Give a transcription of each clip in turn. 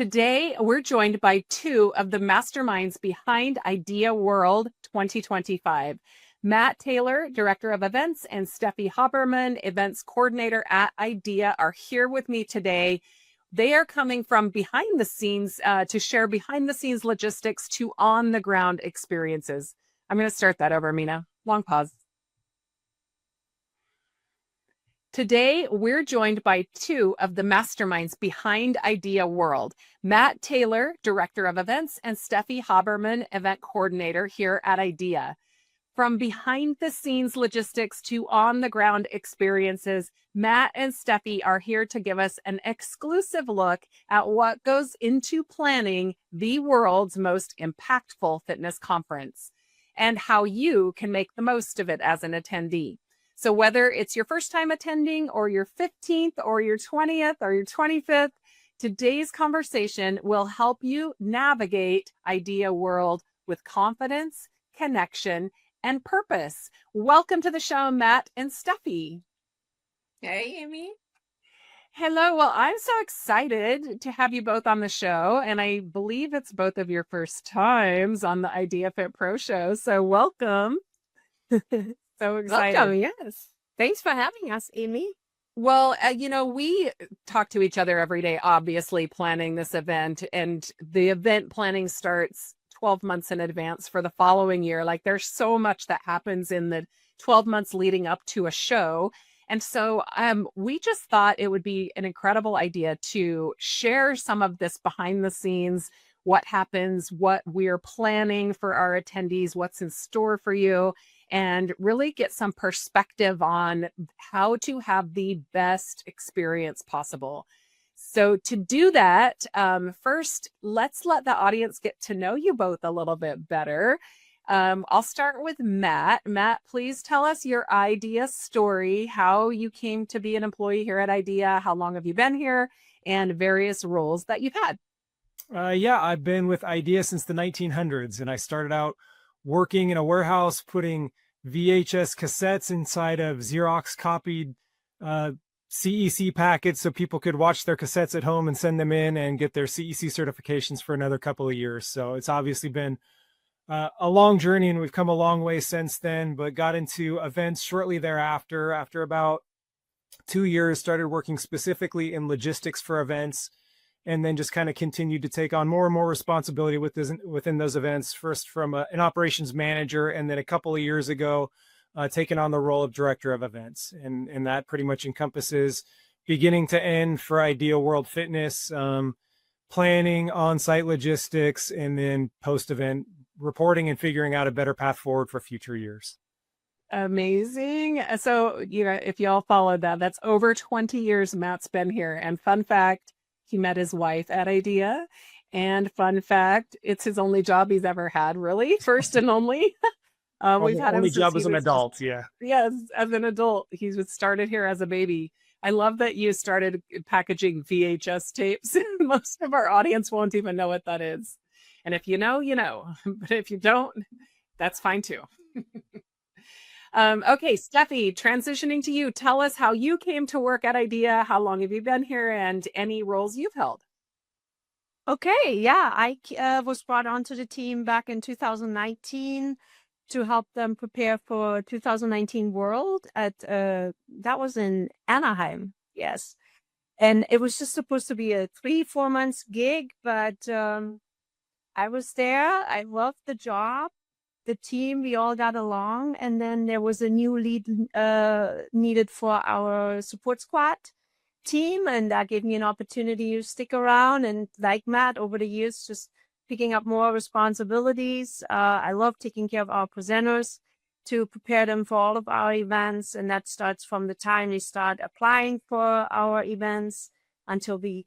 Today, we're joined by two of the masterminds behind Idea World 2025. Matt Taylor, Director of Events, and Steffi Habermann, Events Coordinator at IDEA, are here with me today. They are coming from behind the scenes to share behind the scenes logistics to on the ground experiences. I'm going to start that over, Mina. Long pause. Today, we're joined by two of the masterminds behind Idea World, Matt Taylor, Director of Events, and Steffi Habermann, Event Coordinator here at IDEA. From behind the scenes logistics to on the ground experiences, Matt and Steffi are here to give us an exclusive look at what goes into planning the world's most impactful fitness conference and how you can make the most of it as an attendee. So whether it's your first time attending or your 15th or your 20th or your 25th, today's conversation will help you navigate Idea World with confidence, connection, and purpose. Welcome to the show, Matt and Steffi. Hey, Amy. Hello. Well, I'm so excited to have you both on the show, and I believe it's both of your first times on the IDEAfit Pro show. So welcome. So excited. Welcome, yes. Thanks for having us, Amy. Well, we talk to each other every day, obviously planning this event, and the event planning starts 12 months in advance for the following year. Like there's so much that happens in the 12 months leading up to a show. And so we just thought it would be an incredible idea to share some of this behind the scenes, what happens, what we're planning for our attendees, what's in store for you, and really get some perspective on how to have the best experience possible. So to do that, first, let's let the audience get to know you both a little bit better. I'll start with Matt. Matt, please tell us your IDEA story, how you came to be an employee here at IDEA, how long have you been here, and various roles that you've had. I've been with IDEA since the 1900s, and I started out working in a warehouse, putting VHS cassettes inside of Xerox copied CEC packets so people could watch their cassettes at home and send them in and get their CEC certifications for another couple of years. So it's obviously been a long journey, and we've come a long way since then, but got into events shortly thereafter. After about 2 years, started working specifically in logistics for events, and then just kind of continued to take on more and more responsibility within those events, first from an operations manager, and then a couple of years ago, taking on the role of director of events. And that pretty much encompasses beginning to end for Idea World Fitness, planning, on-site logistics, and then post-event reporting and figuring out a better path forward for future years. Amazing. So, if y'all followed that, that's over 20 years Matt's been here. And fun fact, he met his wife at IDEA, and fun fact, it's his only job he's ever had, really, first and only. We've had only job as an adult, yeah. Yes, as an adult. He was started here as a baby. I love that you started packaging VHS tapes. Most of our audience won't even know what that is. And if you know, you know. But if you don't, that's fine too. Okay, Steffi, transitioning to you. Tell us how you came to work at IDEA. How long have you been here, and any roles you've held? Okay, yeah, I was brought onto the team back in 2019 to help them prepare for 2019 World that was in Anaheim, yes. And it was just supposed to be a 3-4 months gig, but I was there. I loved the job. The team, we all got along, and then there was a new lead needed for our support squad team, and that gave me an opportunity to stick around, and like Matt, over the years, just picking up more responsibilities. I love taking care of our presenters to prepare them for all of our events, and that starts from the time they start applying for our events until we,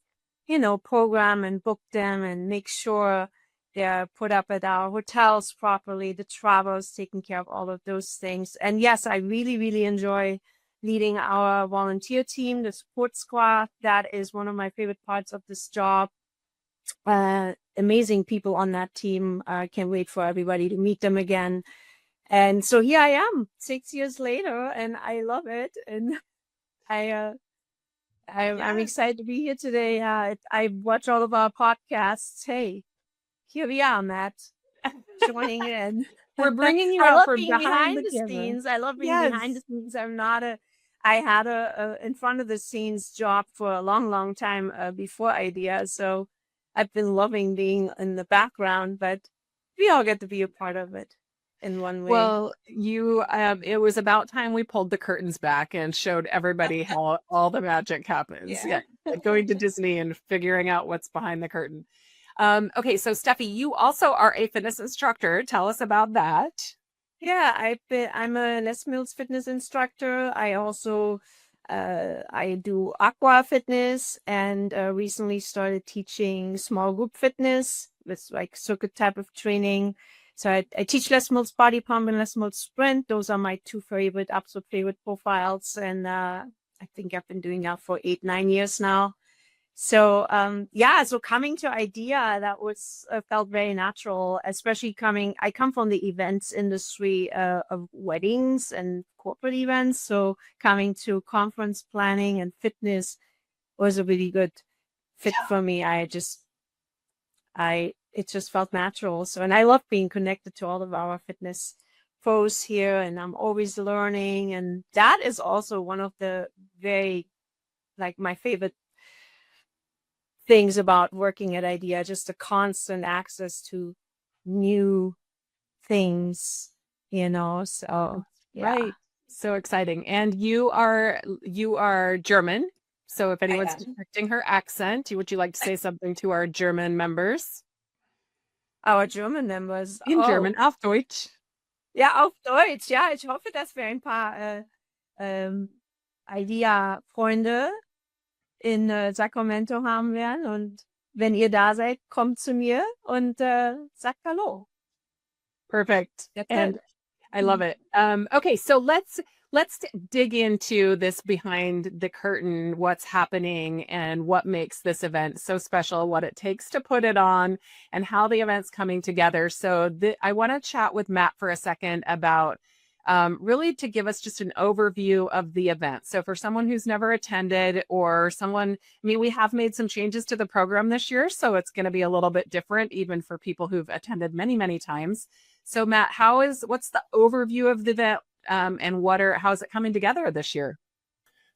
program and book them and make sure they're put up at our hotels properly, the travels, taking care of all of those things. And yes, I really, really enjoy leading our volunteer team, the support squad. That is one of my favorite parts of this job. Amazing people on that team. I can't wait for everybody to meet them again. And so here I am 6 years later, and I love it. And I I'm Yes. excited to be here today. I watch all of our podcasts. Hey, here we are, Matt, joining in. We're bringing you I out love from being behind behind the the camera. scenes. I love being behind Yes. the scenes. I had a in front of the scenes job for a long, long time before IDEA. So I've been loving being in the background, but we all get to be a part of it in one way. Well, it was about time we pulled the curtains back and showed everybody how all the magic happens. Yeah. Yeah, like going to Disney and figuring out what's behind the curtain. Okay, so Steffi, you also are a fitness instructor. Tell us about that. Yeah, I'm a Les Mills fitness instructor. I also I do aqua fitness and recently started teaching small group fitness with like circuit type of training. So I teach Les Mills body pump and Les Mills sprint. Those are my two favorite, absolute favorite profiles. And I think I've been doing that for 8, 9 years now. So yeah, so coming to IDEA, that was felt very natural, especially I come from the events industry of weddings and corporate events. So coming to conference planning and fitness was a really good fit for me. It just felt natural. So, and I love being connected to all of our fitness pros here, and I'm always learning. And that is also one of the my favorite things about working at IDEA, just the constant access to new things, so yeah. Right. So exciting. And you are German. So if I anyone's am. detecting her accent, would you like to say something to our German members? Our German members, In German, auf Deutsch. ja, auf Deutsch, ja, ich hoffe, dass wir ein paar IDEA-Freunde in Sacramento haben werden, und wenn ihr da seid, kommt zu mir und sagt Hallo. Perfect. That's And it. I love it. Okay, so let's dig into this behind the curtain, what's happening and what makes this event so special, what it takes to put it on, and how the event's coming together. So I want to chat with Matt for a second about really to give us just an overview of the event. So for someone who's never attended or someone, I mean, we have made some changes to the program this year, so it's going to be a little bit different even for people who've attended many, many times. So Matt, what's the overview of the event, and how's it coming together this year?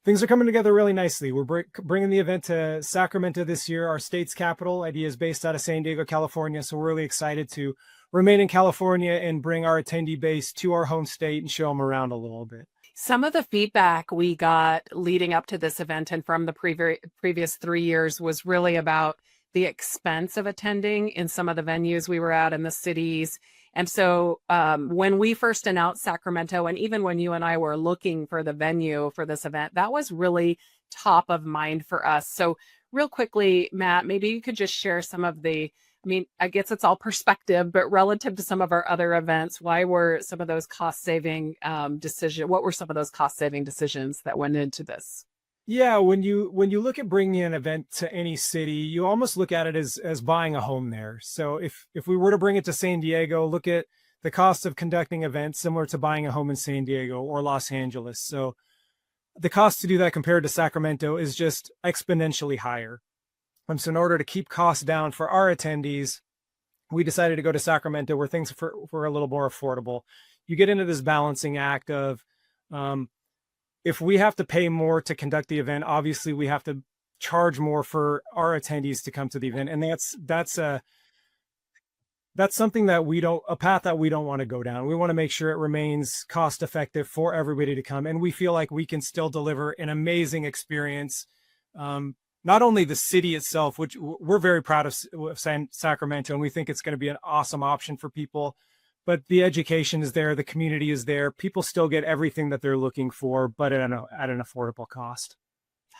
Things are coming together really nicely. We're bringing the event to Sacramento this year, our state's capital. IDEA is based out of San Diego, California. So we're really excited to remain in California and bring our attendee base to our home state and show them around a little bit. Some of the feedback we got leading up to this event and from the previous 3 years was really about the expense of attending in some of the venues we were at in the cities. And so when we first announced Sacramento, and even when you and I were looking for the venue for this event, that was really top of mind for us. So real quickly, Matt, maybe you could just share some of I mean, I guess it's all perspective, but relative to some of our other events, what were some of those cost saving decisions that went into this? Yeah, when you look at bringing an event to any city, you almost look at it as buying a home there. So if we were to bring it to San Diego, look at the cost of conducting events similar to buying a home in San Diego or Los Angeles. So the cost to do that compared to Sacramento is just exponentially higher. So in order to keep costs down for our attendees, we decided to go to Sacramento where things were a little more affordable. You get into this balancing act of if we have to pay more to conduct the event, obviously we have to charge more for our attendees to come to the event. And that's something that a path that we don't want to go down. We want to make sure it remains cost effective for everybody to come. And we feel like we can still deliver an amazing experience. Not only the city itself, which we're very proud of Sacramento, and we think it's going to be an awesome option for people, but the education is there, the community is there. People still get everything that they're looking for, but at an affordable cost.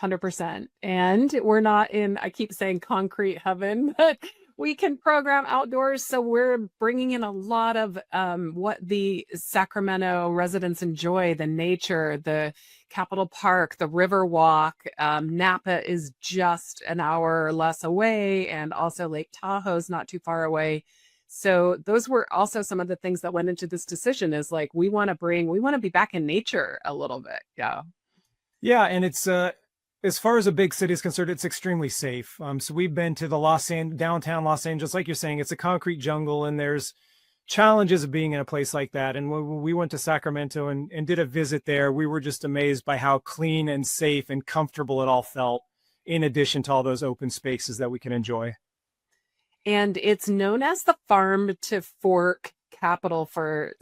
100%. And we're not in, I keep saying concrete heaven, but we can program outdoors. So we're bringing in a lot of what the Sacramento residents enjoy, the nature, the Capitol Park, the river walk. Napa is just an hour or less away, and also Lake Tahoe's not too far away. So those were also some of the things that went into this decision, is like, we want to be back in nature a little bit. Yeah. Yeah. And it's as far as a big city is concerned, it's extremely safe. So we've been to the downtown Los Angeles, like you're saying, it's a concrete jungle, and there's challenges of being in a place like that. And when we went to Sacramento and did a visit there, we were just amazed by how clean and safe and comfortable it all felt, in addition to all those open spaces that we can enjoy. And it's known as the farm to fork capital for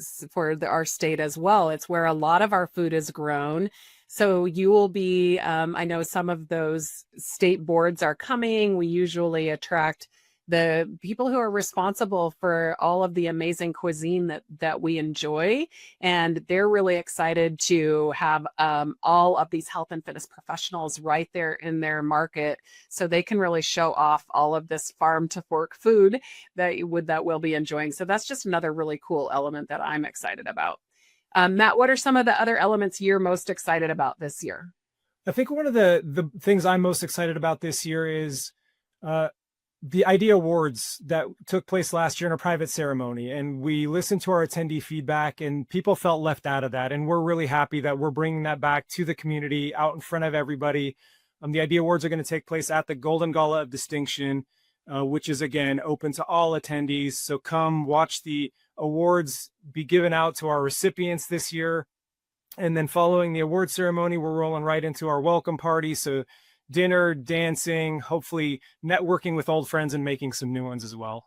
our state as well. It's where a lot of our food is grown. So you will be, I know some of those state boards are coming. We usually attract the people who are responsible for all of the amazing cuisine that we enjoy. And they're really excited to have all of these health and fitness professionals right there in their market, so they can really show off all of this farm to fork food that we'll be enjoying. So that's just another really cool element that I'm excited about. Matt, what are some of the other elements you're most excited about this year? I think one of the things I'm most excited about this year is the IDEA Awards that took place last year in a private ceremony. And we listened to our attendee feedback, and people felt left out of that. And we're really happy that we're bringing that back to the community, out in front of everybody. The IDEA Awards are going to take place at the Golden Gala of Distinction, which is, again, open to all attendees. So come watch the awards be given out to our recipients this year. And then following the award ceremony, we're rolling right into our welcome party. So dinner, dancing, hopefully networking with old friends and making some new ones as well.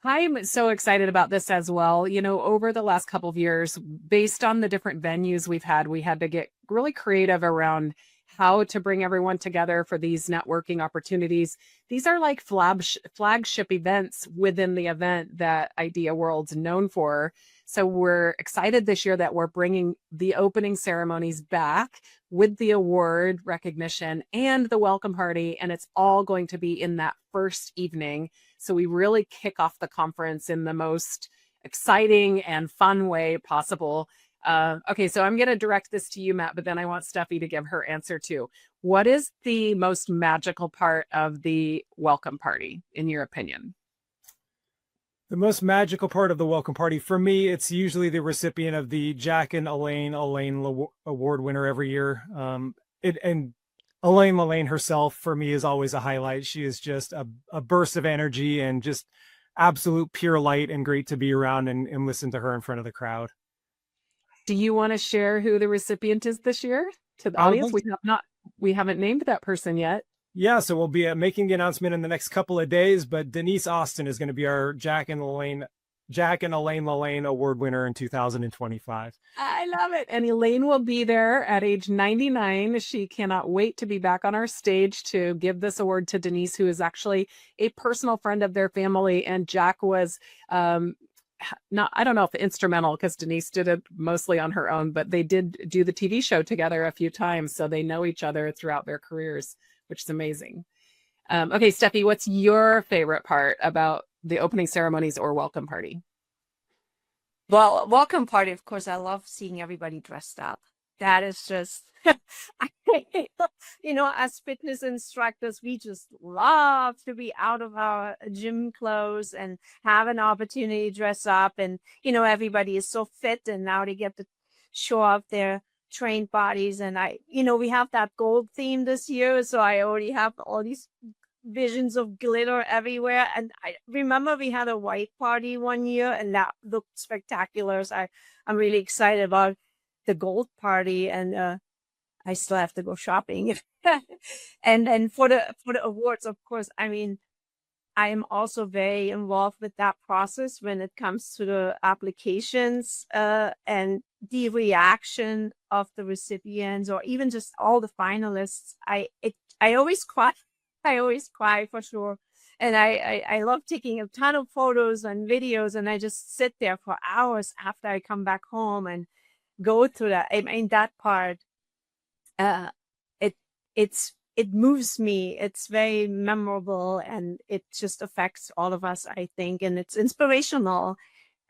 I'm so excited about this as well. You know, over the last couple of years, based on the different venues we've had, we had to get really creative around how to bring everyone together for these networking opportunities. These are like flagship events within the event that Idea World's known for. So we're excited this year that we're bringing the opening ceremonies back with the award recognition and the welcome party. And it's all going to be in that first evening. So we really kick off the conference in the most exciting and fun way possible. Okay, so I'm going to direct this to you, Matt, but then I want Steffi to give her answer too. What is the most magical part of the welcome party, in your opinion? The most magical part of the welcome party, for me, it's usually the recipient of the Jack and Elaine Award winner every year. And Elaine herself, for me, is always a highlight. She is just a burst of energy and just absolute pure light, and great to be around and listen to her in front of the crowd. Do you want to share who the recipient is this year to the audience? We haven't named that person yet. Yeah, so we'll be making the announcement in the next couple of days, but Denise Austin is going to be our Jack and Elaine Award winner in 2025. I love it. And Elaine will be there at age 99. She cannot wait to be back on our stage to give this award to Denise, who is actually a personal friend of their family. And Jack was I don't know if instrumental, because Denise did it mostly on her own, but they did do the TV show together a few times. So they know each other throughout their careers, which is amazing. Okay, Steffi, what's your favorite part about the opening ceremonies or welcome party? Well, welcome party, of course, I love seeing everybody dressed up. That is just, as fitness instructors, we just love to be out of our gym clothes and have an opportunity to dress up. And, everybody is so fit, and now they get to show off their trained bodies. And we have that gold theme this year. So I already have all these visions of glitter everywhere. And I remember we had a white party one year, and that looked spectacular. So I'm really excited about the gold party, and I still have to go shopping. And then for the awards, of course, I am also very involved with that process when it comes to the applications and the reaction of the recipients, or even just all the finalists. I always cry. I always cry for sure. And I love taking a ton of photos and videos, and I just sit there for hours after I come back home and go through that. That part, it moves me. It's very memorable, and it just affects all of us, I think, and it's inspirational.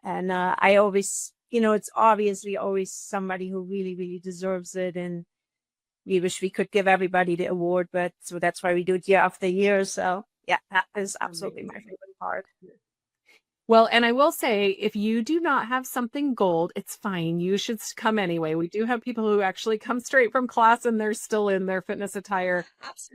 And I always, it's obviously always somebody who really, really deserves it. And we wish we could give everybody the award, but so that's why we do it year after year. So yeah, that is absolutely my favorite part. Well, and I will say, if you do not have something gold, it's fine. You should come anyway. We do have people who actually come straight from class and they're still in their fitness attire.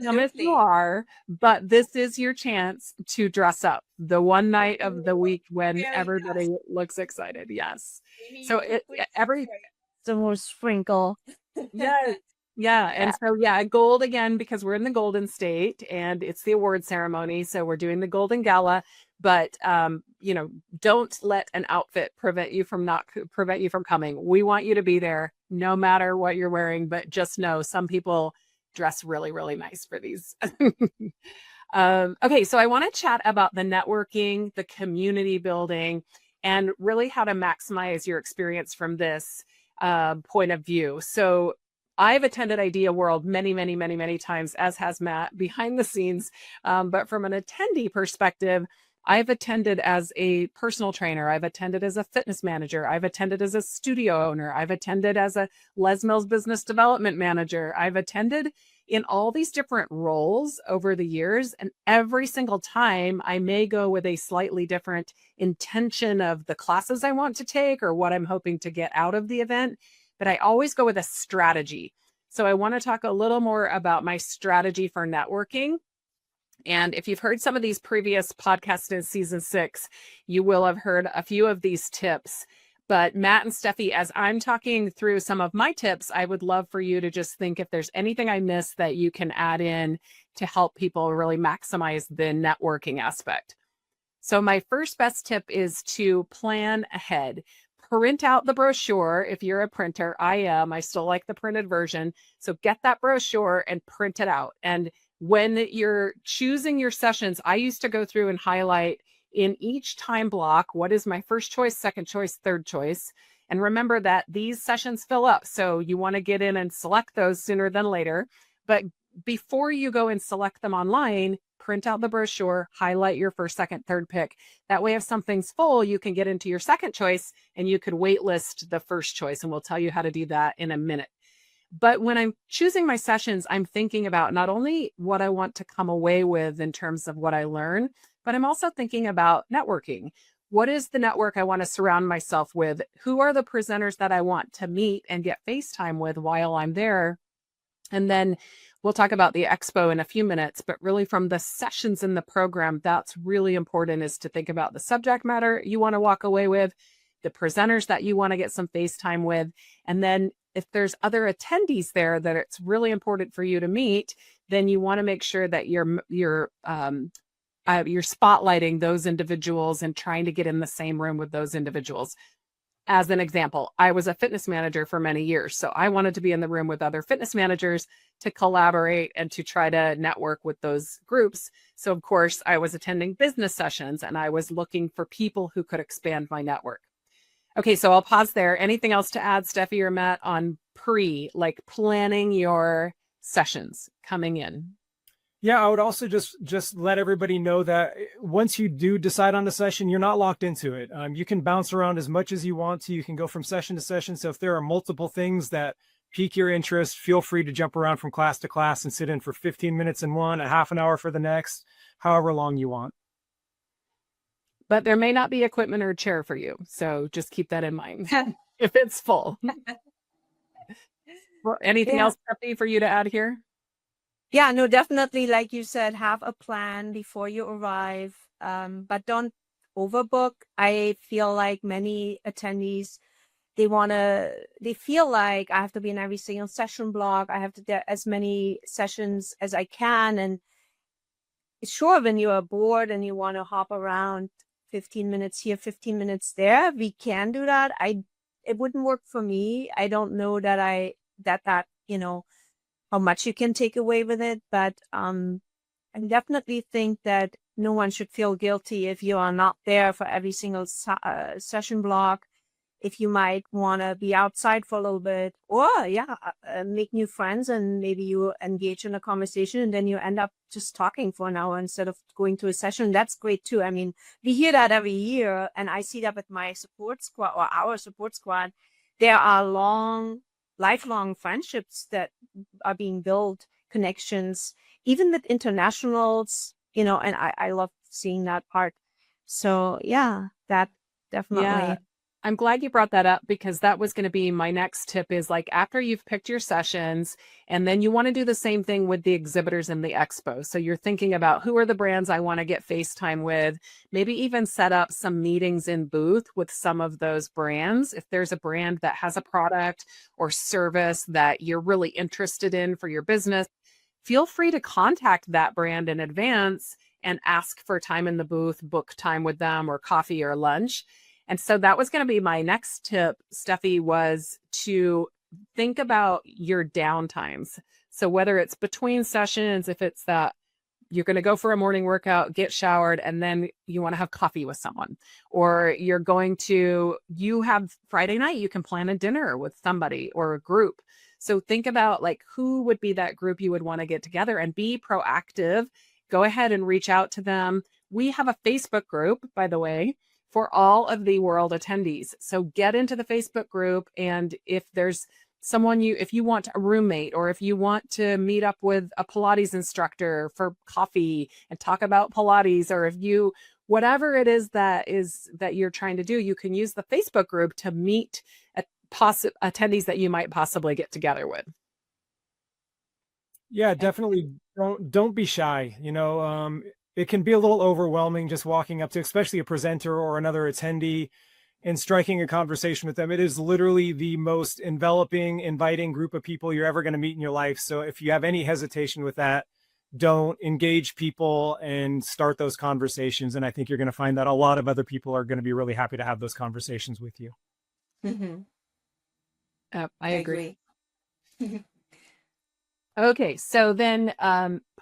Come if you Absolutely. are, but this is your chance to dress up the one night of the week when Really everybody does. looks excited. Yes. Maybe So you can it put every some more sprinkle. yes. Yeah. And Yeah. so, yeah, gold again, because we're in the Golden State and it's the award ceremony. So we're doing the Golden Gala, but, don't let an outfit prevent you from coming. We want you to be there no matter what you're wearing, but just know some people dress really, really nice for these. Okay. So I want to chat about the networking, the community building, and really how to maximize your experience from this point of view. So I've attended Idea World many, many, many, many times, as has Matt behind the scenes. But from an attendee perspective, I've attended as a personal trainer. I've attended as a fitness manager. I've attended as a studio owner. I've attended as a Les Mills business development manager. I've attended in all these different roles over the years. And every single time I may go with a slightly different intention of the classes I want to take or what I'm hoping to get out of the event, but I always go with a strategy. So I want to talk a little more about my strategy for networking. And if you've heard some of these previous podcasts in season 6, you will have heard a few of these tips. But Matt and Steffi, as I'm talking through some of my tips, I would love for you to just think if there's anything I missed that you can add in to help people really maximize the networking aspect. So my first best tip is to plan ahead. Print out the brochure. If you're a printer, I am. I still like the printed version. So get that brochure and print it out. And when you're choosing your sessions, I used to go through and highlight in each time block, what is my first choice, second choice, third choice. And remember that these sessions fill up. So you want to get in and select those sooner than later. But before you go and select them online, print out the brochure, highlight your first, second, third pick. That way, if something's full, you can get into your second choice and you could wait list the first choice. And we'll tell you how to do that in a minute. But when I'm choosing my sessions, I'm thinking about not only what I want to come away with in terms of what I learn, but I'm also thinking about networking. What is the network I want to surround myself with? Who are the presenters that I want to meet and get FaceTime with while I'm there? And then we'll talk about the expo in a few minutes, but really from the sessions in the program, that's really important, is to think about the subject matter you want to walk away with, the presenters that you want to get some FaceTime with, and then if there's other attendees there that it's really important for you to meet, then you want to make sure that you're spotlighting those individuals and trying to get in the same room with those individuals. As an example, I was a fitness manager for many years, so I wanted to be in the room with other fitness managers to collaborate and to try to network with those groups. So of course, I was attending business sessions and I was looking for people who could expand my network. Okay, so I'll pause there. Anything else to add, Steffi or Matt, on like planning your sessions coming in? Yeah, I would also just let everybody know that once you do decide on the session, you're not locked into it. You can bounce around as much as you want to. You can go from session to session. So if there are multiple things that pique your interest, feel free to jump around from class to class and sit in for 15 minutes in one, a half an hour for the next, however long you want. But there may not be equipment or a chair for you. So just keep that in mind if it's full. Well, anything else, Steffi, for you to add here? Yeah, no, definitely. Like you said, have a plan before you arrive, but don't overbook. I feel like many attendees, they feel like I have to be in every single session block. I have to get as many sessions as I can. And sure, when you are bored and you want to hop around 15 minutes here, 15 minutes there, we can do that. It wouldn't work for me. I don't know that how much you can take away with it, but I definitely think that no one should feel guilty if you are not there for every single session block. If you might want to be outside for a little bit, or make new friends, and maybe you engage in a conversation and then you end up just talking for an hour instead of going to a session. That's great too. I mean, we hear that every year, and I see that with my support squad or our support squad. There are lifelong friendships that are being built, connections, even with internationals, and I love seeing that part. So yeah, that definitely. Yeah. I'm glad you brought that up because that was going to be my next tip is like after you've picked your sessions and then you want to do the same thing with the exhibitors in the expo. So you're thinking about who are the brands I want to get FaceTime with, maybe even set up some meetings in booth with some of those brands. If there's a brand that has a product or service that you're really interested in for your business, feel free to contact that brand in advance and ask for time in the booth, book time with them or coffee or lunch. And so that was going to be my next tip, Steffi, was to think about your downtimes. So whether it's between sessions, if it's that you're going to go for a morning workout, get showered, and then you want to have coffee with someone, or you have Friday night, you can plan a dinner with somebody or a group. So think about like who would be that group you would want to get together and be proactive. Go ahead and reach out to them. We have a Facebook group, by the way, for all of the world attendees. So get into the Facebook group. And if there's if you want a roommate or if you want to meet up with a Pilates instructor for coffee and talk about Pilates, or whatever it is that you're trying to do, you can use the Facebook group to meet attendees that you might possibly get together with. Yeah, definitely don't be shy. It can be a little overwhelming just walking up to, especially a presenter or another attendee, and striking a conversation with them. It is literally the most enveloping, inviting group of people you're ever going to meet in your life. So if you have any hesitation with that, don't engage people and start those conversations. And I think you're going to find that a lot of other people are going to be really happy to have those conversations with you. I agree. Okay, so then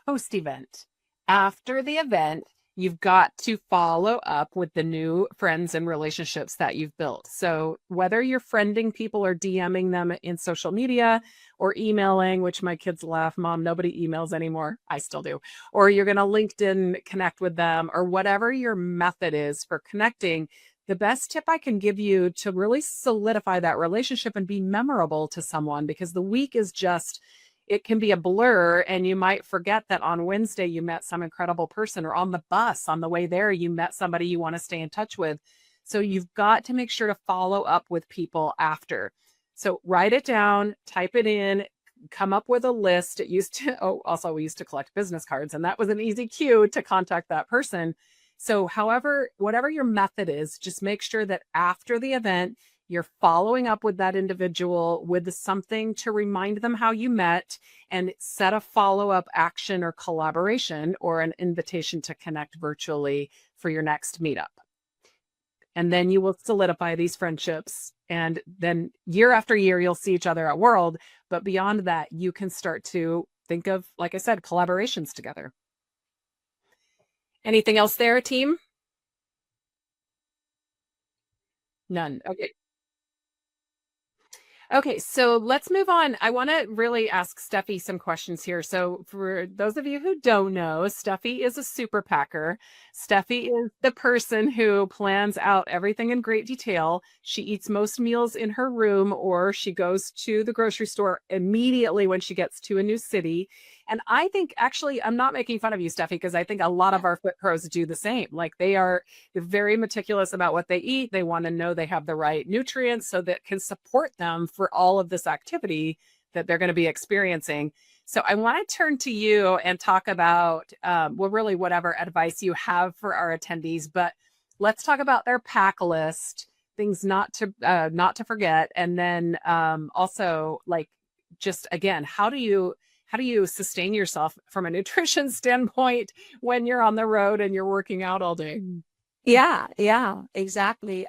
post-event. After the event, you've got to follow up with the new friends and relationships that you've built. So whether you're friending people or DMing them in social media or emailing, which my kids laugh, Mom, nobody emails anymore. I still do. Or you're going to LinkedIn connect with them, or whatever your method is for connecting, the best tip I can give you to really solidify that relationship and be memorable to someone, because the week is it can be a blur, and you might forget that on Wednesday you met some incredible person, or on the bus on the way there you met somebody you want to stay in touch with. So you've got to make sure to follow up with people after. So write it down, type it in, come up with a list. We used to collect business cards, and that was an easy cue to contact that person. So whatever your method is, just make sure that after the event, you're following up with that individual with something to remind them how you met, and set a follow-up action or collaboration or an invitation to connect virtually for your next meetup. And then you will solidify these friendships. And then year after year, you'll see each other at World. But beyond that, you can start to think of, like I said, collaborations together. Anything else there, team? None. Okay. Okay, so let's move on. I want to really ask Steffi some questions here. So for those of you who don't know, Steffi is a super packer. Steffi is the person who plans out everything in great detail. She eats most meals in her room, or she goes to the grocery store immediately when she gets to a new city. And I think, actually, I'm not making fun of you, Steffi, because I think a lot of our Fit Pros do the same. Like they're very meticulous about what they eat. They want to know they have the right nutrients so that can support them for all of this activity that they're going to be experiencing. So I want to turn to you and talk about, really whatever advice you have for our attendees, but let's talk about their pack list, things not to forget. And then also, like, just again, how do you sustain yourself from a nutrition standpoint when you're on the road and you're working out all day? Yeah, exactly.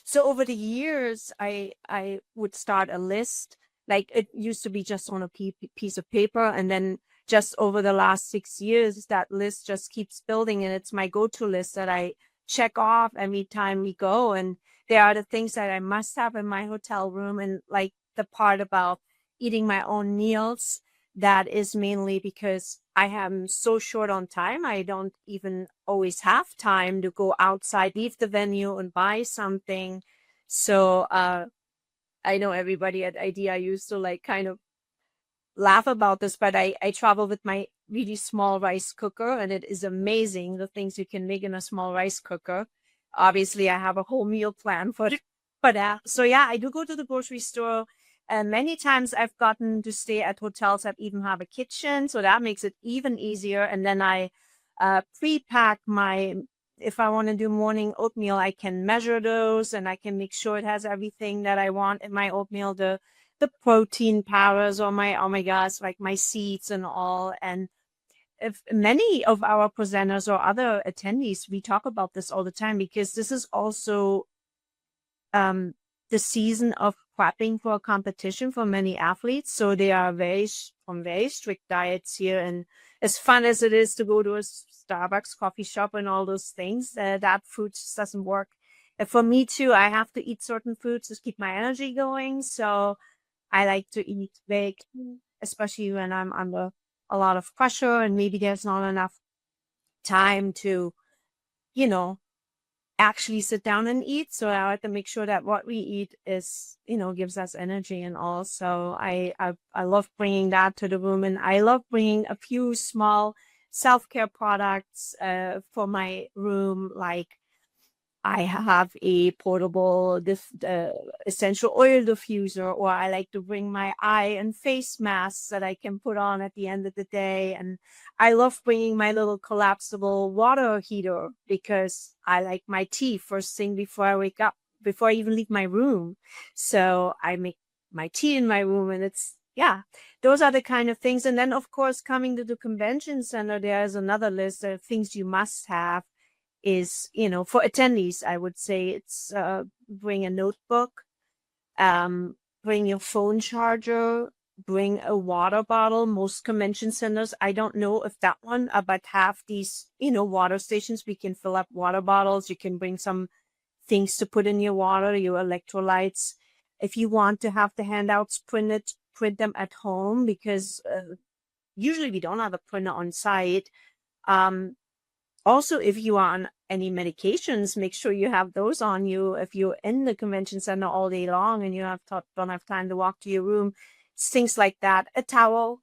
So over the years, I would start a list. Like it used to be just on a piece of paper, and then just over the last 6 years, that list just keeps building, and it's my go-to list that I check off every time we go. And there are the things that I must have in my hotel room, and like the part about eating my own meals. That is mainly because I am so short on time. I don't even always have time to go outside, leave the venue and buy something. So I know everybody at IDEA used to like kind of laugh about this, but I travel with my really small rice cooker, and it is amazing the things you can make in a small rice cooker. obviously I have a whole meal plan for that. So yeah, I do go to the grocery store. Many times I've gotten to stay at hotels that even have a kitchen, so that makes it even easier. And then I pre-pack if I want to do morning oatmeal, I can measure those and I can make sure it has everything that I want in my oatmeal, the protein powders or my omegas, like my seeds and all. And if many of our presenters or other attendees, we talk about this all the time, because this is also the season of prepping for a competition for many athletes. So they are on very strict diets here. And as fun as it is to go to a Starbucks coffee shop and all those things, that food just doesn't work. For me too, I have to eat certain foods to keep my energy going. So I like to eat very clean, especially when I'm under a lot of pressure and maybe there's not enough time to, actually sit down and eat. So I have to make sure that what we eat is, gives us energy and all. So I love bringing that to the room, and I love bringing a few small self-care products for my room. Like I have a portable essential oil diffuser, or I like to bring my eye and face masks that I can put on at the end of the day. And I love bringing my little collapsible water heater because I like my tea first thing before I wake up, before I even leave my room. So I make my tea in my room, and those are the kind of things. And then, of course, coming to the convention center, there's another list of things you must have. Is, for attendees, I would say it's bring a notebook, bring your phone charger, bring a water bottle. Most convention centers, I don't know if that one, but have these, water stations. We can fill up water bottles. You can bring some things to put in your water, your electrolytes. If you want to have the handouts print them at home, because usually we don't have a printer on site. Also, if you are on any medications, make sure you have those on you. If you're in the convention center all day long and you don't have time to walk to your room, it's things like that. A towel,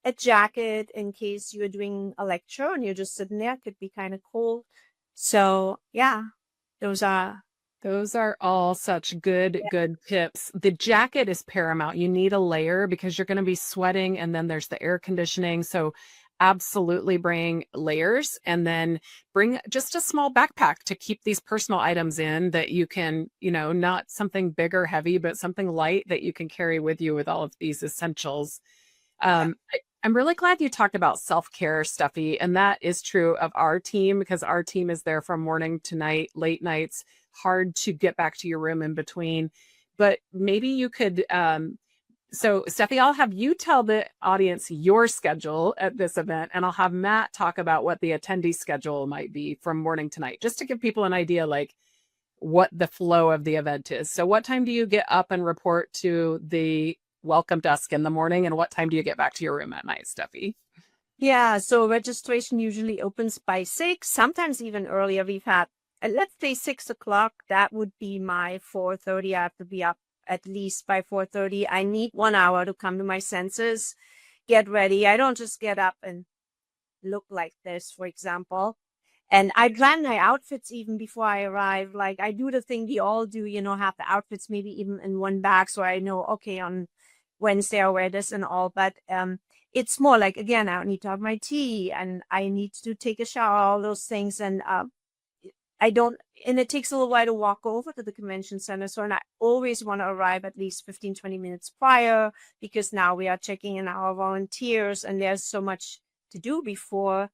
a jacket in case you're doing a lecture and you're just sitting there, could be kind of cold. So yeah, those are all such good tips. The jacket is paramount. You need a layer because you're going to be sweating, and then there's the air conditioning. So absolutely bring layers, and then bring just a small backpack to keep these personal items in that you can, not something big or heavy, but something light that you can carry with you with all of these essentials. I'm really glad you talked about self-care, Steffi, and that is true of our team, because our team is there from morning to night, late nights, hard to get back to your room in between. But maybe you could so Steffi, I'll have you tell the audience your schedule at this event, and I'll have Matt talk about what the attendee schedule might be from morning to night, just to give people an idea, like what the flow of the event is. So what time do you get up and report to the welcome desk in the morning, and what time do you get back to your room at night, Steffi? Yeah, so registration usually opens by 6, sometimes even earlier. We've had, let's say 6 o'clock. That would be my 4:30. I have to be up at least by 4:30. I need 1 hour to come to my senses, get ready. I don't just get up and look like this, for example. And I plan my outfits even before I arrive. Like I do the thing we all do, have the outfits maybe even in one bag, so I know, okay, on Wednesday I'll wear this and all. But it's more like, again, I need to have my tea and I need to take a shower, all those things. And and it takes a little while to walk over to the convention center. So, and I always want to arrive at least 15, 20 minutes prior, because now we are checking in our volunteers and there's so much to do before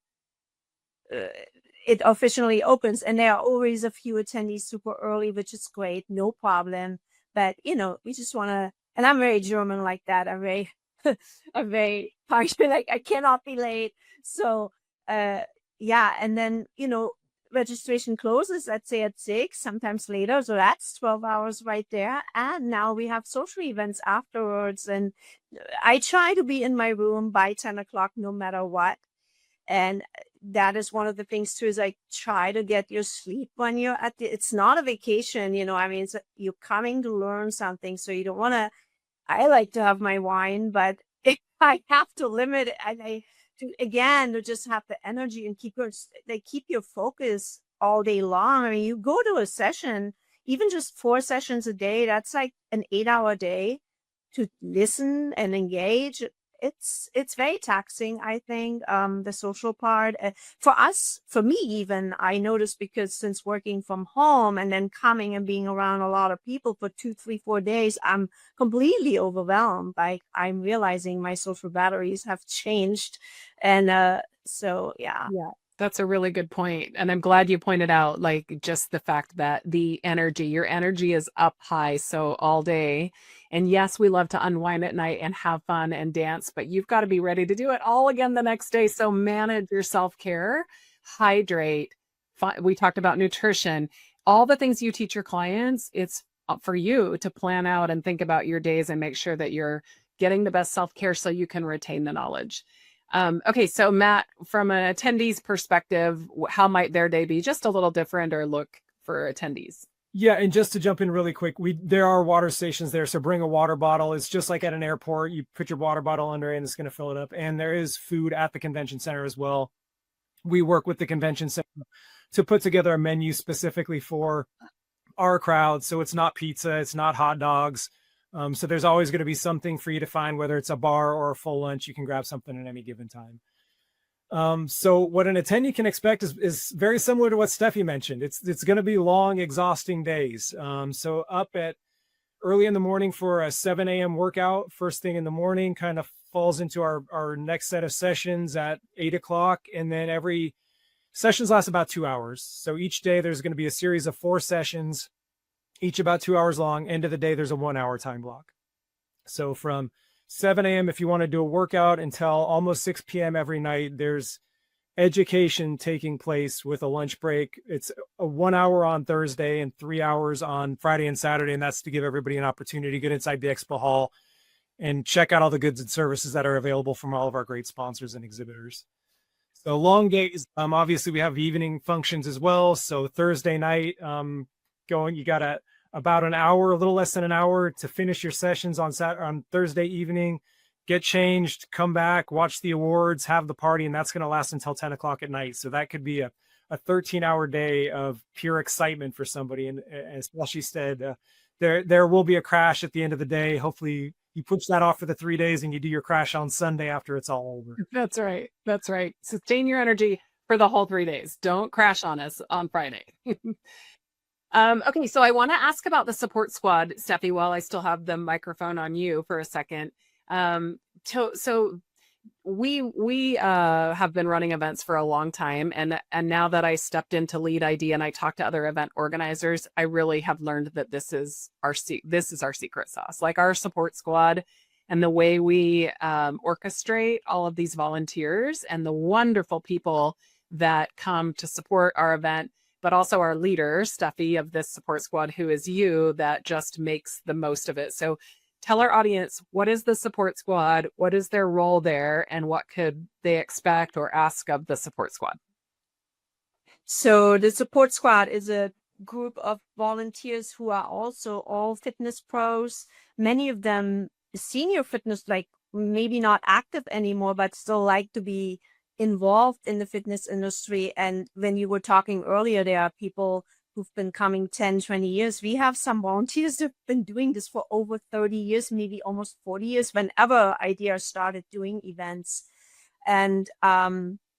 it officially opens. And there are always a few attendees super early, which is great, no problem. But, we just want to, and I'm very German like that. I'm very, I'm very punctual, like I cannot be late. So, and then, registration closes, let's say at 6, sometimes later. So that's 12 hours right there. And now we have social events afterwards. And I try to be in my room by 10 o'clock, no matter what. And that is one of the things too, is like try to get your sleep when you're it's not a vacation, you're coming to learn something. So you don't want to, I like to have my wine, but if I have to limit it, to just have the energy and keep your focus all day long. I mean, you go to a session, even just 4 sessions a day, that's like an 8-hour day to listen and engage. It's very taxing, I think, the social part. For us, for me even, I noticed, because since working from home and then coming and being around a lot of people for 2, 3, 4 days, I'm completely overwhelmed. Like, I'm realizing my social batteries have changed. And so, yeah. Yeah, that's a really good point. And I'm glad you pointed out, like, just the fact that your energy is up high so all day. And yes, we love to unwind at night and have fun and dance, but you've got to be ready to do it all again the next day. So manage your self-care, hydrate. We talked about nutrition, all the things you teach your clients. It's up for you to plan out and think about your days and make sure that you're getting the best self-care so you can retain the knowledge. Okay, so Matt, from an attendee's perspective, how might their day be just a little different or look for attendees? Yeah, and just to jump in really quick, there are water stations there, so bring a water bottle. It's just like at an airport. You put your water bottle under it and it's going to fill it up. And there is food at the convention center as well. We work with the convention center to put together a menu specifically for our crowd. So it's not pizza, it's not hot dogs. So there's always going to be something for you to find, whether it's a bar or a full lunch. You can grab something at any given time. So what an attendee can expect is very similar to what Steffi mentioned. It's going to be long, exhausting days. So up at early in the morning for a 7 a.m. workout, first thing in the morning, kind of falls into our next set of sessions at 8 o'clock. And then every sessions last about 2 hours. So each day there's going to be a series of 4 sessions, each about 2 hours long. End of the day, there's a 1 hour time block. So from 7 a.m. if you want to do a workout until almost 6 p.m. every night, there's education taking place with a lunch break. It's a 1 hour on Thursday and 3 hours on Friday and Saturday. And that's to give everybody an opportunity to get inside the expo hall and check out all the goods and services that are available from all of our great sponsors and exhibitors. So long days. Obviously we have evening functions as well. So Thursday night, you got about an hour, a little less than an hour to finish your sessions on Thursday evening, get changed, come back, watch the awards, have the party, and that's going to last until 10 o'clock at night. So that could be a 13-hour day of pure excitement for somebody. And as Shelly said, there will be a crash at the end of the day. Hopefully you push that off for the 3 days and you do your crash on Sunday after it's all over. That's right. That's right. Sustain your energy for the whole 3 days. Don't crash on us on Friday. Okay, so I want to ask about the support squad, Steffi, while I still have the microphone on you for a second. So we have been running events for a long time, and now that I stepped in to lead ID and I talked to other event organizers, I really have learned that this is our secret sauce, like our support squad, and the way we orchestrate all of these volunteers and the wonderful people that come to support our event, but also our leader, Steffi, of this support squad, who is you, that just makes the most of it. So tell our audience, what is the support squad? What is their role there? And what could they expect or ask of the support squad? So the support squad is a group of volunteers who are also all fitness pros. Many of them senior fitness, like maybe not active anymore, but still like to be involved in the fitness industry. And when you were talking earlier, there are people who've been coming 10, 20 years. We have some volunteers that have been doing this for over 30 years, maybe almost 40 years, whenever IDEA started doing events. And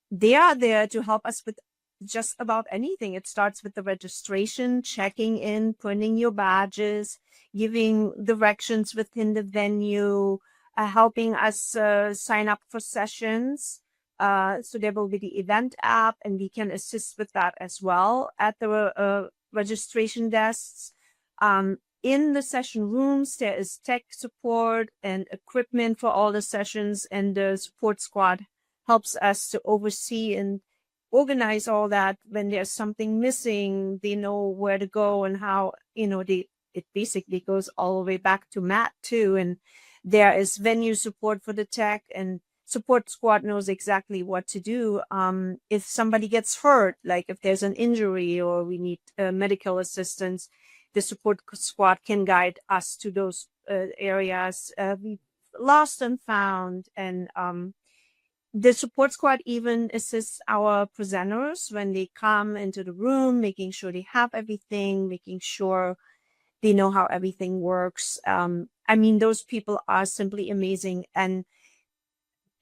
they are there to help us with just about anything. It starts with the registration, checking in, printing your badges, giving directions within the venue, helping us sign up for sessions. So there will be the event app, and we can assist with that as well at the registration desks. In the session rooms, there is tech support and equipment for all the sessions, and the support squad helps us to oversee and organize all that. When there's something missing, they know where to go and how, it basically goes all the way back to Matt too. And there is venue support for the tech, and support squad knows exactly what to do. If somebody gets hurt, like if there's an injury or we need medical assistance, the support squad can guide us to those areas. We've lost and found, and The support squad even assists our presenters when they come into the room, making sure they have everything, making sure they know how everything works. I mean, those people are simply amazing, and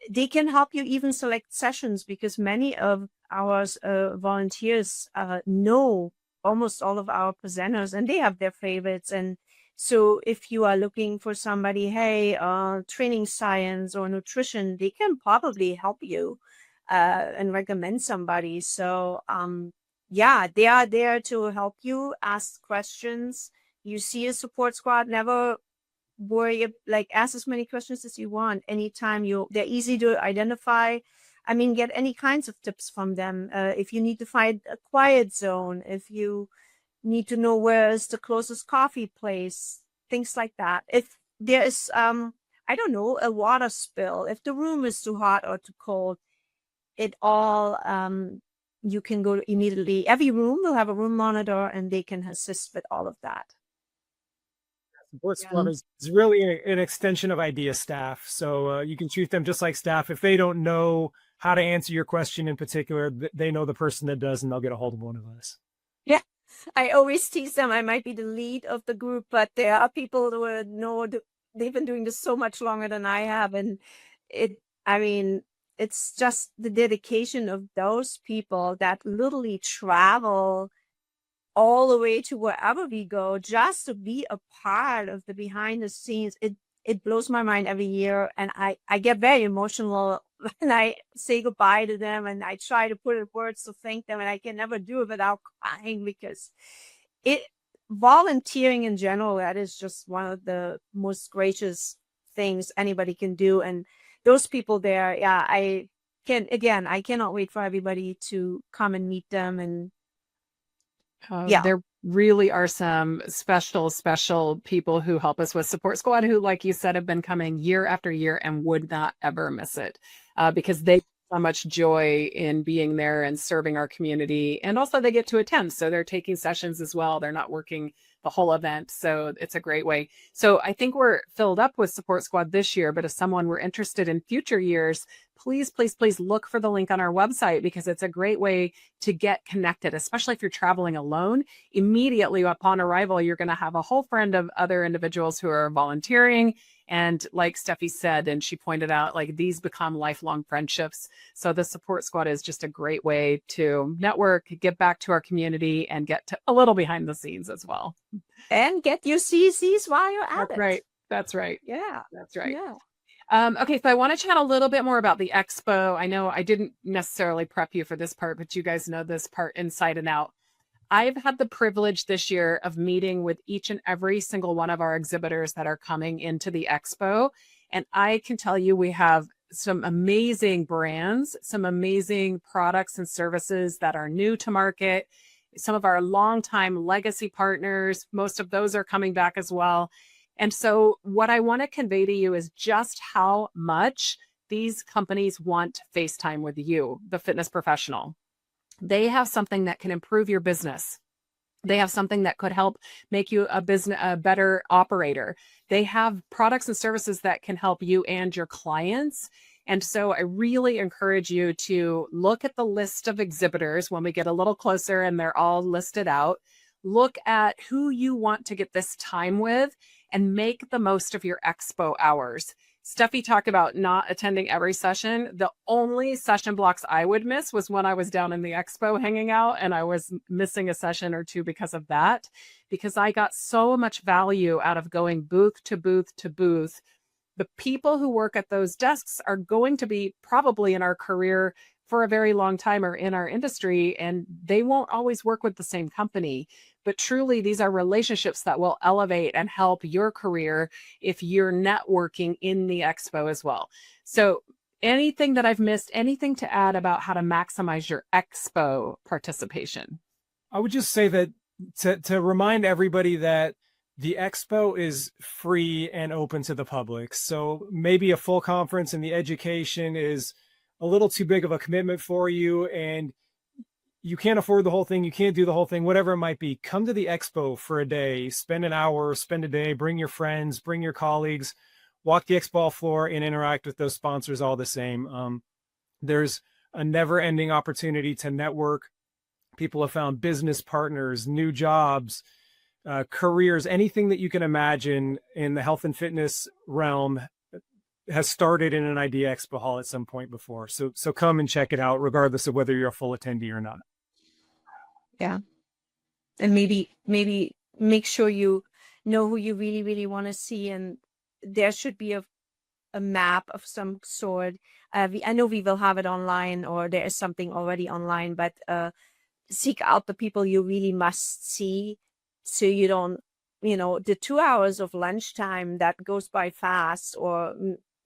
they can help you even select sessions, because many of our volunteers know almost all of our presenters, and they have their favorites. And so if you are looking for somebody, hey, training science or nutrition, they can probably help you and recommend somebody. So yeah, they are there to help you ask questions. You see a support squad, never worry, like ask as many questions as you want anytime. They're easy to identify. I mean, get any kinds of tips from them. If you need to find a quiet zone, if you need to know where is the closest coffee place, things like that. If there is I don't know, a water spill, if the room is too hot or too cold, it all you can go immediately. Every room will have a room monitor, and they can assist with all of that. Support squad is really an extension of IDEA staff. So you can treat them just like staff. If they don't know how to answer your question in particular, they know the person that does, and they'll get a hold of one of us. Yeah, I always tease them. I might be the lead of the group, but there are people who know they've been doing this so much longer than I have. And I mean, it's just the dedication of those people that literally travel all the way to wherever we go just to be a part of the behind the scenes. It blows my mind every year, and I get very emotional when I say goodbye to them, and I try to put in words to thank them, and I can never do it without crying, because volunteering in general, that is just one of the most gracious things anybody can do. And those people there, yeah, I cannot wait for everybody to come and meet them. And yeah, there really are some special people who help us with Support Squad who, like you said, have been coming year after year and would not ever miss it because they so much joy in being there and serving our community. And also they get to attend. So they're taking sessions as well. They're not working the whole event. So it's a great way. So I think we're filled up with Support Squad this year, but if someone were interested in future years, please look for the link on our website, because it's a great way to get connected, especially if you're traveling alone. Immediately upon arrival, you're going to have a whole friend of other individuals who are volunteering. And like Steffi said, and she pointed out, like these become lifelong friendships. So the Support Squad is just a great way to network, get back to our community, and get to a little behind the scenes as well. And get your CCs while you're at it. Right. That's right. Yeah. That's right. Yeah. Okay, so I want to chat a little bit more about the expo. I know I didn't necessarily prep you for this part, but you guys know this part inside and out. I've had the privilege this year of meeting with each and every single one of our exhibitors that are coming into the expo. And I can tell you we have some amazing brands, some amazing products and services that are new to market. Some of our longtime legacy partners, most of those are coming back as well. And so what I want to convey to you is just how much these companies want FaceTime with you, the fitness professional. They have something that can improve your business. They have something that could help make you a better operator. They have products and services that can help you and your clients. And so I really encourage you to look at the list of exhibitors when we get a little closer and they're all listed out. Look at who you want to get this time with and make the most of your expo hours. Steffi talked about not attending every session. The only session blocks I would miss was when I was down in the expo hanging out, and I was missing a session or two because of that, because I got so much value out of going booth to booth to booth. The people who work at those desks are going to be probably in our career for a very long time or in our industry, and they won't always work with the same company. But truly, these are relationships that will elevate and help your career if you're networking in the expo as well. So anything that I've missed, anything to add about how to maximize your expo participation? I would just say that to remind everybody that the expo is free and open to the public. So maybe a full conference and the education is a little too big of a commitment for you, and you can't afford the whole thing, you can't do the whole thing, whatever it might be. Come to the expo for a day, spend an hour, spend a day, bring your friends, bring your colleagues, walk the expo floor and interact with those sponsors all the same. There's a never-ending opportunity to network. People have found business partners, new jobs, careers, anything that you can imagine in the health and fitness realm has started in an Idea Expo hall at some point before. So come and check it out, regardless of whether you're a full attendee or not. Yeah. And maybe make sure you know who you really, really want to see. And there should be a map of some sort. I know we will have it online, or there is something already online, but seek out the people you really must see, so you don't, the 2 hours of lunchtime that goes by fast, or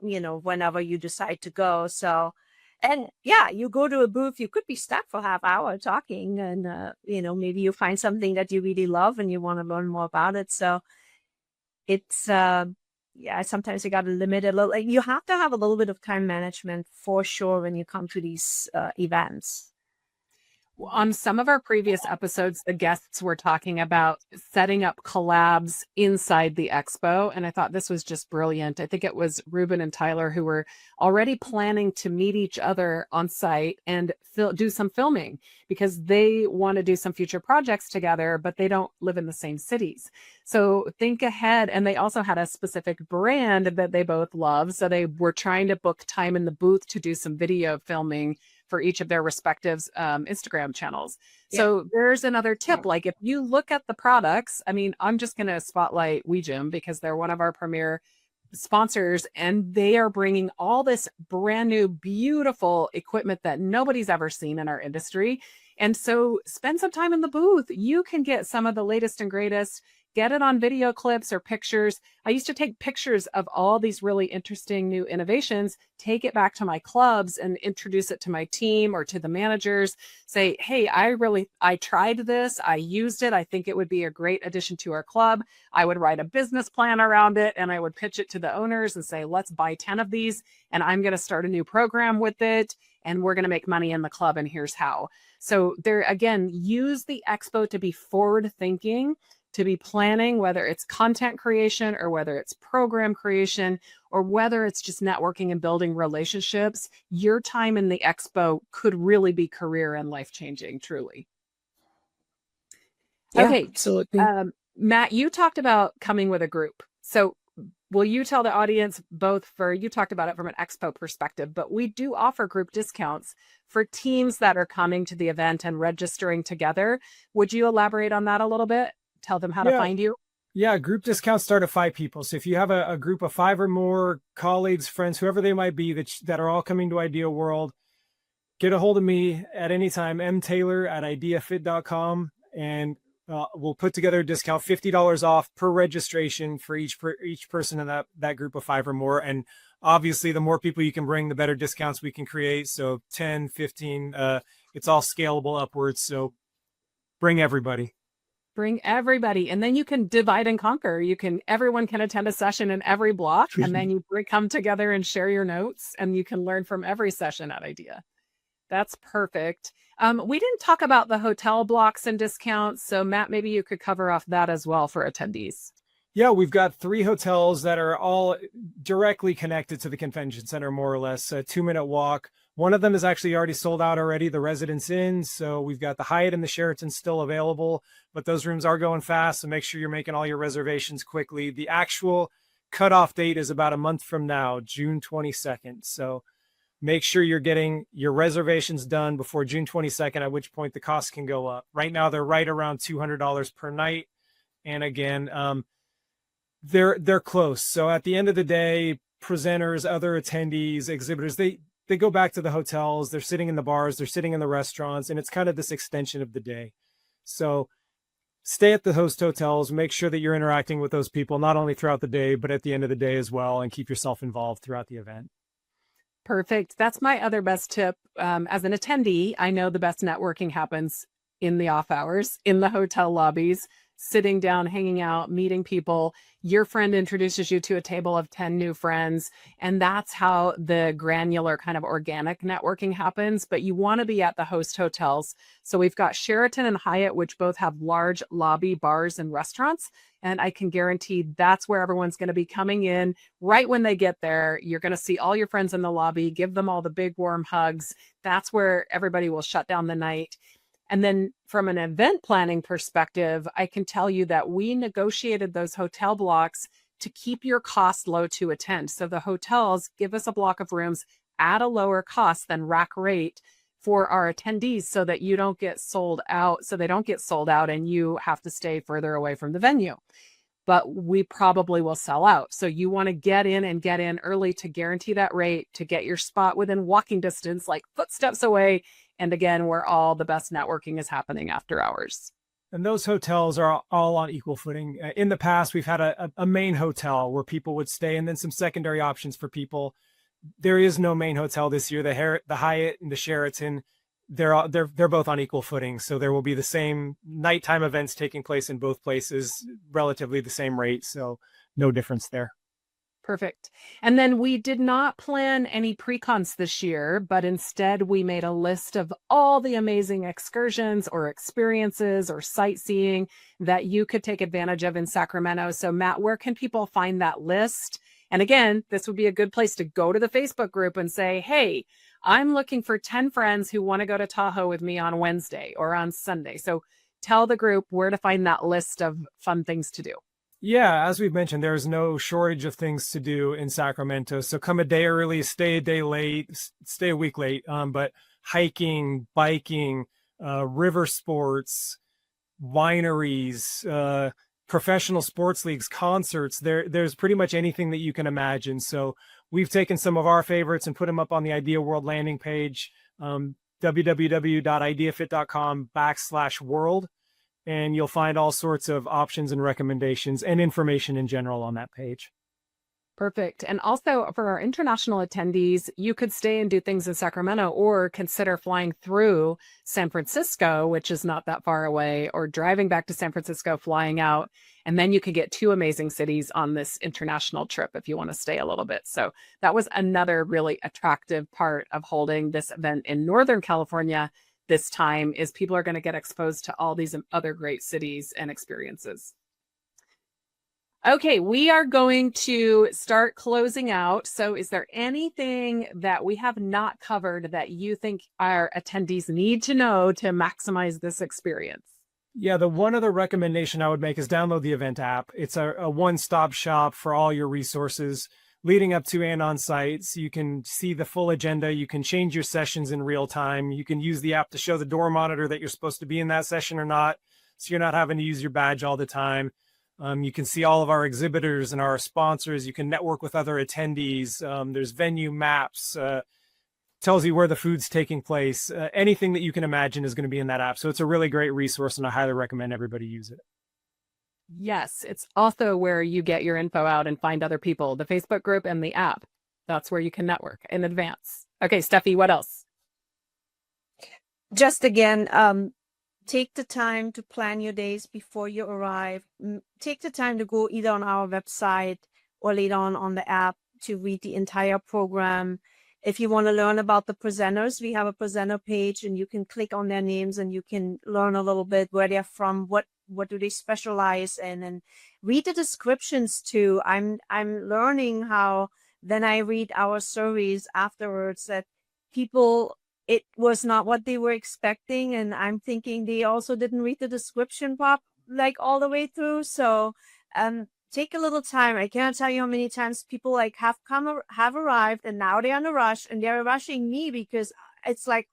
whenever you decide to go. So, and yeah, you go to a booth, you could be stuck for half hour talking, and maybe you find something that you really love and you want to learn more about it. So it's yeah, sometimes you got to limit it a little. Like, you have to have a little bit of time management for sure when you come to these events. On some of our previous episodes, the guests were talking about setting up collabs inside the expo. And I thought this was just brilliant. I think it was Ruben and Tyler who were already planning to meet each other on site and do some filming, because they want to do some future projects together, but they don't live in the same cities. So think ahead. And they also had a specific brand that they both love. So they were trying to book time in the booth to do some video filming for each of their respective Instagram channels. Yeah. So there's another tip. Like, if you look at the products, I mean, I'm just going to spotlight WeGym because they're one of our premier sponsors, and they are bringing all this brand new, beautiful equipment that nobody's ever seen in our industry. And so spend some time in the booth. You can get some of the latest and greatest, get it on video clips or pictures. I used to take pictures of all these really interesting new innovations, take it back to my clubs and introduce it to my team or to the managers. Say, hey, I tried this. I used it. I think it would be a great addition to our club. I would write a business plan around it, and I would pitch it to the owners and say, let's buy 10 of these, and I'm going to start a new program with it, and we're going to make money in the club, and here's how. So there, again, use the expo to be forward thinking, to be planning, whether it's content creation or whether it's program creation or whether it's just networking and building relationships. Your time in the expo could really be career and life-changing, truly. Yeah, okay. Absolutely. Matt, you talked about coming with a group. So will you tell the audience, you talked about it from an expo perspective, but we do offer group discounts for teams that are coming to the event and registering together. Would you elaborate on that a little bit? Tell them how to find you. Yeah, group discounts start at 5 people. So if you have a group of 5 or more colleagues, friends, whoever they might be, that are all coming to Idea World, get a hold of me at any time, mtaylor@ideafit.com, and we'll put together a discount, $50 off per registration for each person in that group of 5 or more. And obviously, the more people you can bring, the better discounts we can create. So 10, 15, it's all scalable upwards. So bring everybody. Bring everybody, and then you can divide and conquer. Everyone can attend a session in every block, and then you come together and share your notes, and you can learn from every session at Idea. That's perfect. We didn't talk about the hotel blocks and discounts, so Matt, maybe you could cover off that as well for attendees. Yeah, we've got 3 hotels that are all directly connected to the convention center, more or less, a 2-minute walk. One of them is actually already sold out already, the Residence Inn. So we've got the Hyatt and the Sheraton still available, but those rooms are going fast. So make sure you're making all your reservations quickly. The actual cutoff date is about a month from now, June 22nd. So make sure you're getting your reservations done before June 22nd, at which point the costs can go up. Right now, they're right around $200 per night. And again, they're close. So at the end of the day, presenters, other attendees, exhibitors, they go back to the hotels, they're sitting in the bars, they're sitting in the restaurants, and it's kind of this extension of the day. So stay at the host hotels, make sure that you're interacting with those people, not only throughout the day, but at the end of the day as well, and keep yourself involved throughout the event. Perfect. That's my other best tip. As an attendee, I know the best networking happens in the off hours, in the hotel lobbies. sitting down, hanging out, meeting people. Your friend introduces you to a table of 10 new friends. And that's how the granular kind of organic networking happens. But you want to be at the host hotels. So we've got Sheraton and Hyatt, which both have large lobby bars and restaurants. And I can guarantee that's where everyone's going to be coming in. Right when they get there, you're going to see all your friends in the lobby, give them all the big warm hugs. That's where everybody will shut down the night. And then from an event planning perspective, I can tell you that we negotiated those hotel blocks to keep your cost low to attend. So the hotels give us a block of rooms at a lower cost than rack rate for our attendees so that you don't get sold out. So they don't get sold out and you have to stay further away from the venue. But we probably will sell out. So you want to get in early to guarantee that rate, to get your spot within walking distance, like footsteps away. And again, where all the best networking is happening after hours. And those hotels are all on equal footing. In the past, we've had a main hotel where people would stay and then some secondary options for people. There is no main hotel this year. The Hyatt and the Sheraton, they're both on equal footing. So there will be the same nighttime events taking place in both places, relatively the same rate. So no difference there. Perfect. And then we did not plan any pre-cons this year, but instead we made a list of all the amazing excursions or experiences or sightseeing that you could take advantage of in Sacramento. So Matt, where can people find that list? And again, this would be a good place to go to the Facebook group and say, hey, I'm looking for 10 friends who want to go to Tahoe with me on Wednesday or on Sunday. So tell the group where to find that list of fun things to do. Yeah, as we've mentioned, there's no shortage of things to do in Sacramento. So come a day early, stay a day late, stay a week late. But hiking, biking, river sports, wineries, professional sports leagues, concerts, there's pretty much anything that you can imagine. So we've taken some of our favorites and put them up on the Idea World landing page, www.ideafit.com/world. And you'll find all sorts of options and recommendations and information in general on that page. Perfect. And also for our international attendees, you could stay and do things in Sacramento or consider flying through San Francisco, which is not that far away, or driving back to San Francisco, flying out. And then you could get two amazing cities on this international trip if you want to stay a little bit. So that was another really attractive part of holding this event in Northern California this time, is people are going to get exposed to all these other great cities and experiences. Okay, we are going to start closing out. So is there anything that we have not covered that you think our attendees need to know to maximize this experience? Yeah, the one other recommendation I would make is download the event app. It's a one-stop shop for all your resources leading up to and on site. So you can see the full agenda. You can change your sessions in real time. You can use the app to show the door monitor that you're supposed to be in that session or not. So you're not having to use your badge all the time. You can see all of our exhibitors and our sponsors. You can network with other attendees. There's venue maps, tells you where the food's taking place. Anything that you can imagine is going to be in that app. So it's a really great resource, and I highly recommend everybody use it. Yes, it's also where you get your info out and find other people, the Facebook group and the app. That's where you can network in advance. Okay, Steffi, what else? Just again, take the time to plan your days before you arrive. Take the time to go either on our website or later on the app to read the entire program. If you want to learn about the presenters, we have a presenter page and you can click on their names and you can learn a little bit where they're from, what do they specialize in, and read the descriptions too. I'm learning how, then I read our surveys afterwards, that people, it was not what they were expecting, and I'm thinking they also didn't read the description like all the way through. So take a little time. I can't tell you how many times people like have arrived and now they're in a rush and they're rushing me because it's like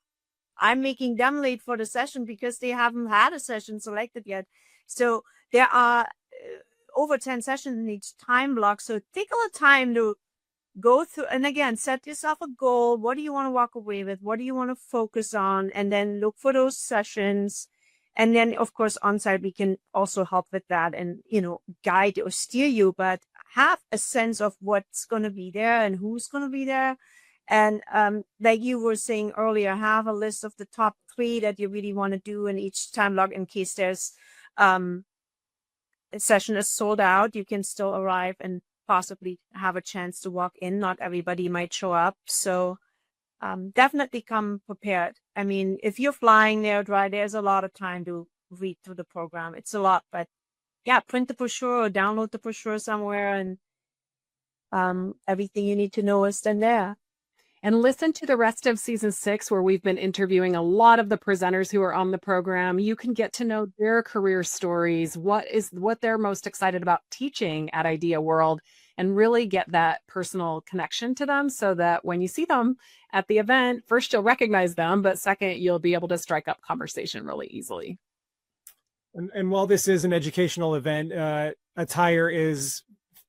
I'm making them late for the session because they haven't had a session selected yet. So there are over 10 sessions in each time block. So take a little time to go through, and again, set yourself a goal. What do you want to walk away with? What do you want to focus on? And then look for those sessions. And then, of course, on site, we can also help with that and, guide or steer you, but have a sense of what's going to be there and who's going to be there. And like you were saying earlier, have a list of the top 3 that you really want to do in each time block in case there's session is sold out, you can still arrive and possibly have a chance to walk in. Not everybody might show up. So definitely come prepared. I mean, if you're flying there, right, there's a lot of time to read through the program. It's a lot, but yeah, print the brochure or download the brochure somewhere, and everything you need to know is then there. And listen to the rest of season 6, where we've been interviewing a lot of the presenters who are on the program. You can get to know their career stories, what they're most excited about teaching at Idea World, and really get that personal connection to them, so that when you see them at the event, first, you'll recognize them, but second, you'll be able to strike up conversation really easily. And while this is an educational event, attire is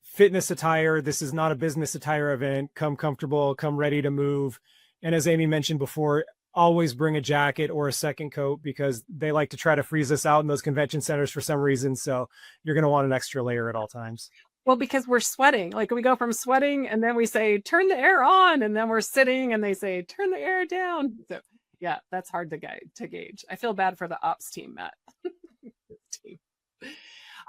fitness attire. This is not a business attire event. Come comfortable, come ready to move. And as Amy mentioned before, always bring a jacket or a second coat, because they like to try to freeze us out in those convention centers for some reason. So you're going to want an extra layer at all times. Well, because we're sweating. Like, we go from sweating and then we say, turn the air on. And then we're sitting and they say, turn the air down. So yeah, that's hard to gauge. I feel bad for the ops team, Matt. Team.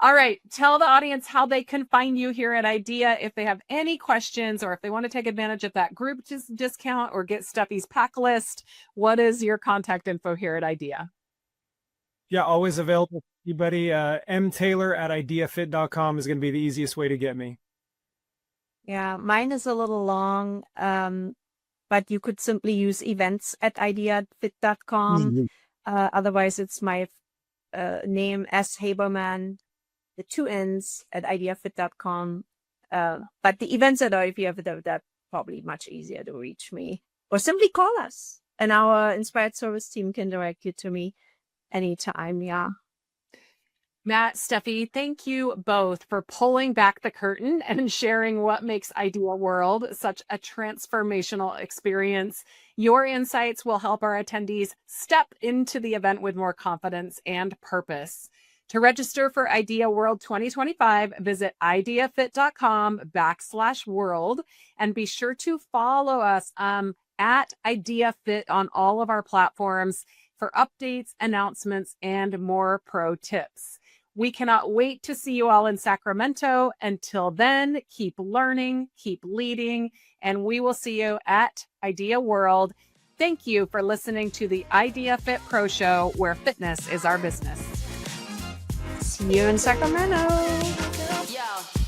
All right. Tell the audience how they can find you here at IDEA if they have any questions, or if they want to take advantage of that group discount or get Steffi's pack list. What is your contact info here at IDEA? Yeah, always available for anybody. mtaylor@ideafit.com is going to be the easiest way to get me. Yeah, mine is a little long, but you could simply use events@ideafit.com. Otherwise, it's my name, S. Habermann, the 2 N's at ideafit.com. But the events at IDEAfit, that's probably much easier to reach me. Or simply call us, and our Inspired Service team can direct you to me anytime. Yeah. Matt, Steffi, thank you both for pulling back the curtain and sharing what makes Idea World such a transformational experience. Your insights will help our attendees step into the event with more confidence and purpose. To register for Idea World 2025, visit ideafit.com/world, and be sure to follow us at IDEAfit on all of our platforms for updates, announcements, and more pro tips. We cannot wait to see you all in Sacramento. Until then, keep learning, keep leading, and we will see you at Idea World. Thank you for listening to the IDEAfit Pro Show, where fitness is our business. See you in Sacramento. Yo.